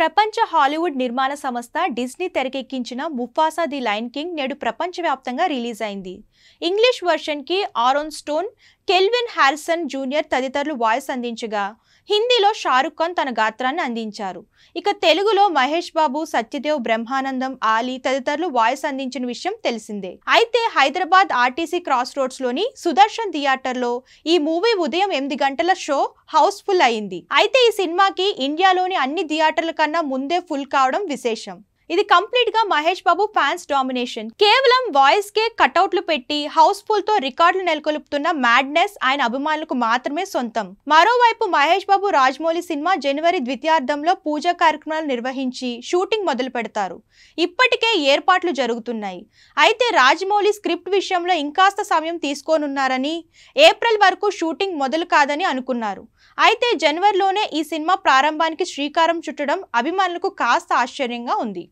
ప్రపంచ హాలీవుడ్ నిర్మాణ సంస్థ డిస్నీ తెరకెక్కించిన ముఫాసా ది లయన్ కింగ్ నేడు ప్రపంచవ్యాప్తంగా రిలీజ్ అయింది. ఇంగ్లీష్ వర్షన్ కి Aaron stone, kelvin Harrison junior తదితరులు వాయిస్ అందించగా, హిందీలో షారుఖ్ ఖాన్ తన గాత్రాన్ని అందించారు. ఇక తెలుగులో మహేష్ బాబు, సత్యదేవ్, బ్రహ్మానందం, ఆలీ తదితరులు వాయిస్ అందించిన విషయం తెలిసిందే. అయితే హైదరాబాద్ ఆర్టీసీ క్రాస్ రోడ్స్ లోని సుదర్శన్ థియేటర్లో ఈ మూవీ ఉదయం 8 గంటల షో హౌస్ఫుల్ అయింది. అయితే ఈ సినిమాకి ఇండియాలోని అన్ని థియేటర్ల కన్నా ముందే ఫుల్ కావడం విశేషం. ఇది కంప్లీట్ గా మహేష్ బాబు ఫ్యాన్స్ డామినేషన్. కేవలం వాయిస్ కే కటౌట్లు పెట్టి హౌస్ఫుల్ తో రికార్డులు నెలకొల్పుతున్న మ్యాడ్నెస్ ఆయన అభిమానులకు మాత్రమే సొంతం. మరోవైపు మహేష్ బాబు రాజమౌళి సినిమా జనవరి ద్వితీయార్థంలో పూజా కార్యక్రమాలు నిర్వహించి షూటింగ్ మొదలు పెడతారు. ఇప్పటికే ఏర్పాట్లు జరుగుతున్నాయి. అయితే రాజమౌళి స్క్రిప్ట్ విషయంలో ఇంకాస్త సమయం తీసుకోనున్నారని, ఏప్రిల్ వరకు షూటింగ్ మొదలు కాదని అనుకున్నారు. అయితే జనవరిలోనే ఈ సినిమా ప్రారంభానికి శ్రీకారం చుట్టడం అభిమానులకు కాస్త ఆశ్చర్యంగా ఉంది.